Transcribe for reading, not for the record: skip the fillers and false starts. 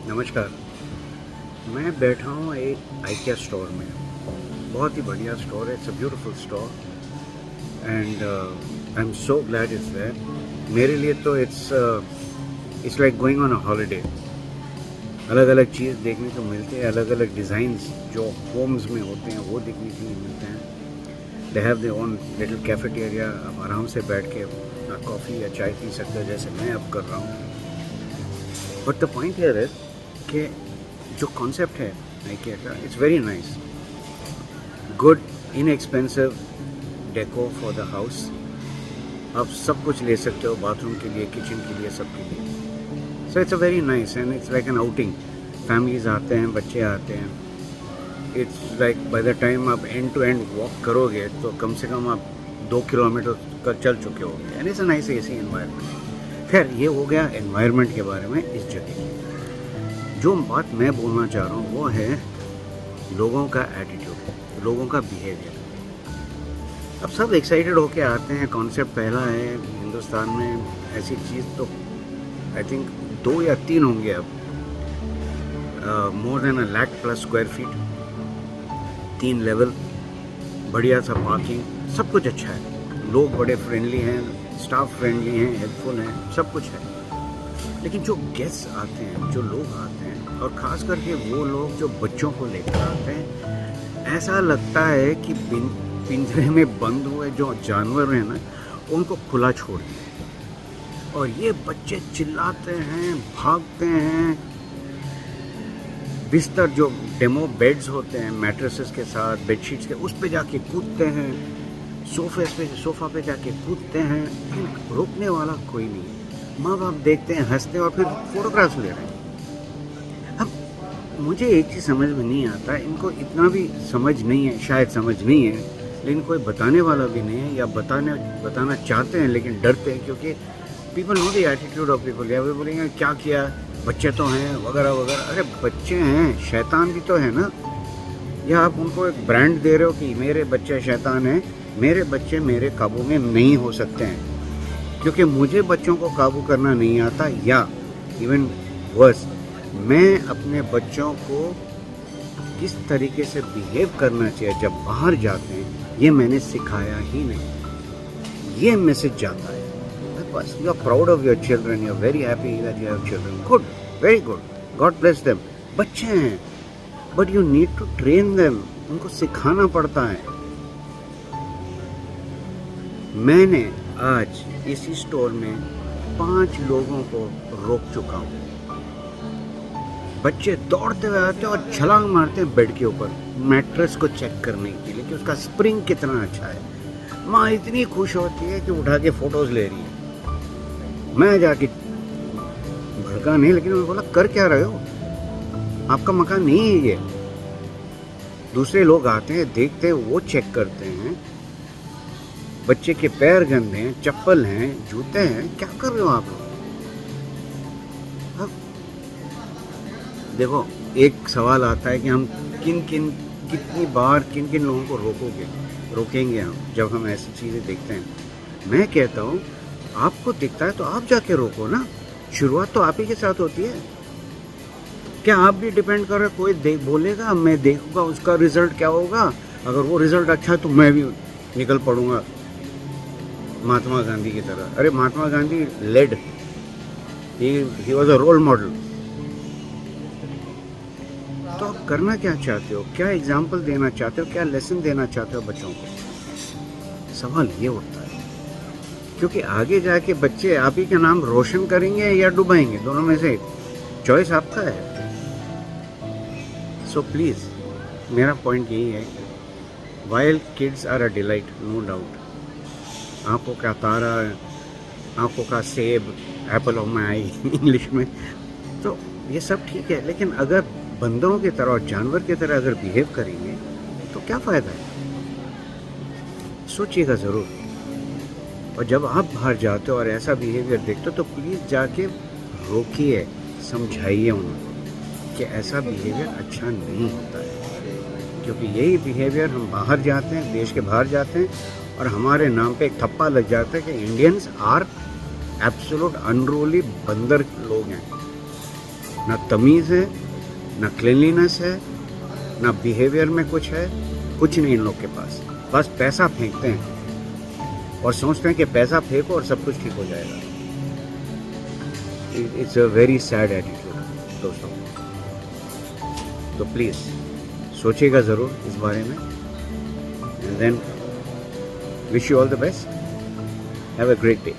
नमस्कार। मैं बैठा हूँ एक आइकिया स्टोर में। बहुत ही बढ़िया स्टोर है। It's a beautiful store and I am so glad it's there. मेरे लिए तो it's like going on a holiday. अलग अलग चीज़ देखने को मिलते हैं, अलग अलग डिज़ाइंस जो होम्स में होते हैं वो देखने के लिए मिलते हैं। They have their own little cafeteria. आप आराम से बैठ के कॉफ़ी या चाय पी सकते हो, जैसे मैं अब कर रहा हूँ। But the point here is कि जो कॉन्सेप्ट है आइकिया का, it's very nice, good inexpensive deco for the house. आप सब कुछ ले सकते हो, बाथरूम के लिए, किचन के लिए, सब के लिए। So it's a very nice and it's like an outing. Families आते हैं, बच्चे आते हैं। It's like by the time आप एंड टू एंड वॉक करोगे तो कम से कम आप 2 किलोमीटर का चल चुके होंगे। And it's a nice AC environment. खैर, ये हो गया एनवायरनमेंट के बारे में इस जगह की। जो बात मैं बोलना चाह रहा हूँ वो है लोगों का एटीट्यूड, लोगों का बिहेवियर। अब सब एक्साइटेड होके आते हैं, कॉन्सेप्ट पहला है हिंदुस्तान में। ऐसी चीज़ तो आई थिंक 2 या 3 होंगे अब। More than 1 lakh plus square feet, 3 level, बढ़िया सा पार्किंग, सब कुछ अच्छा है। लोग बड़े फ्रेंडली हैं, स्टाफ फ्रेंडली हैं, हेल्पफुल हैं, सब कुछ है। लेकिन जो गेस्ट आते हैं, जो लोग आते हैं, और ख़ास करके वो लोग जो बच्चों को लेकर आते हैं, ऐसा लगता है कि पिंजरे में बंद हुए जो जानवर हैं ना, उनको खुला छोड़ दिया। और ये बच्चे चिल्लाते हैं, भागते हैं। बिस्तर जो डेमो बेड्स होते हैं मैट्रेसेस के साथ, बेडशीट्स के, उस पे जाके कूदते हैं। सोफ़ा पे जाके कूदते हैं। लेकिन रोकने वाला कोई नहीं है। माँ बाप देखते हैं, हंसते हैं और फिर फोटोग्राफ्स ले रहे हैं। अब मुझे एक चीज़ समझ में नहीं आता, इनको इतना भी समझ नहीं है, शायद समझ नहीं है, लेकिन कोई बताने वाला भी नहीं है, या बताना चाहते हैं लेकिन डरते हैं, क्योंकि people know the attitude of people. या वे बोलेंगे क्या किया, बच्चे तो हैं वगैरह वगैरह। अरे बच्चे हैं, शैतान भी तो है ना। या आप उनको एक ब्रांड दे रहे हो कि मेरे बच्चे शैतान हैं। मेरे बच्चे मेरे काबू में नहीं हो सकते हैं, क्योंकि मुझे बच्चों को काबू करना नहीं आता। या इवन वर्स, मैं अपने बच्चों को किस तरीके से बिहेव करना चाहिए जब बाहर जाते हैं, ये मैंने सिखाया ही नहीं। ये मैसेज जाता है बस। You are proud of your children, you are very happy that you have children, good, very good, God bless them. बच्चे हैं, but you need to train them, उनको सिखाना पड़ता है। मैंने आज इसी स्टोर में 5 लोगों को रोक चुका हूँ। बच्चे दौड़ते हुए आते हैं और छलांग मारते हैं बेड के ऊपर, मैट्रेस को चेक करने के लिए कि उसका स्प्रिंग कितना अच्छा है। माँ इतनी खुश होती है कि उठा के फोटोज ले रही है। मैं जाके भड़का नहीं, लेकिन मैं बोला कर क्या रहे हो, आपका मकान नहीं है ये। दूसरे लोग आते हैं, देखते हैं, वो चेक करते हैं। बच्चे के पैर गंदे हैं, चप्पल हैं, जूते हैं, क्या कर रहे हो आप लोग। देखो, एक सवाल आता है कि हम कितनी बार किन किन लोगों को रोकेंगे हम जब हम ऐसी चीज़ें देखते हैं। मैं कहता हूँ आपको दिखता है तो आप जाके रोको ना। शुरुआत तो आप ही के साथ होती है। क्या आप भी डिपेंड कर रहे, कोई बोलेगा, मैं देखूंगा उसका रिजल्ट क्या होगा। अगर वो रिजल्ट अच्छा है तो मैं भी निकल पड़ूंगा महात्मा गांधी की तरह। अरे Mahatma Gandhi led, he was a role model. तो आप करना क्या चाहते हो, क्या एग्जाम्पल देना चाहते हो, क्या लेसन देना चाहते हो बच्चों को। सवाल ये उठता है, क्योंकि आगे जाके बच्चे आप ही का नाम रोशन करेंगे या डुबाएंगे, दोनों में से चॉइस आपका है। सो प्लीज़, मेरा पॉइंट यही है, wild kids are a delight, no doubt. आंखों का तारा, आंखों का सेब, apple of my eye English में, तो ये सब ठीक है। लेकिन अगर बंदरों की तरह और जानवर की तरह अगर बिहेव करेंगे तो क्या फ़ायदा है। सोचिएगा ज़रूर। और जब आप बाहर जाते हो और ऐसा बिहेवियर देखते हो तो प्लीज़ जाके रोकिए, समझाइए उनको कि ऐसा बिहेवियर अच्छा नहीं होता है। क्योंकि यही बिहेवियर हम बाहर जाते हैं, देश के बाहर जाते हैं, और हमारे नाम पे एक थप्पा लग जाता है कि इंडियंस आर एब्सोल्यूट अनरूली बंदर लोग हैं। ना तमीज़ है, ना क्लीनलीनेस है, ना बिहेवियर में कुछ है, कुछ नहीं इन लोग के पास। बस पैसा फेंकते हैं और सोचते हैं कि पैसा फेंको और सब कुछ ठीक हो जाएगा। It's a very sad attitude दोस्तों। तो प्लीज़ सोचिएगा ज़रूर इस बारे में। And then wish you all the best. Have a great day.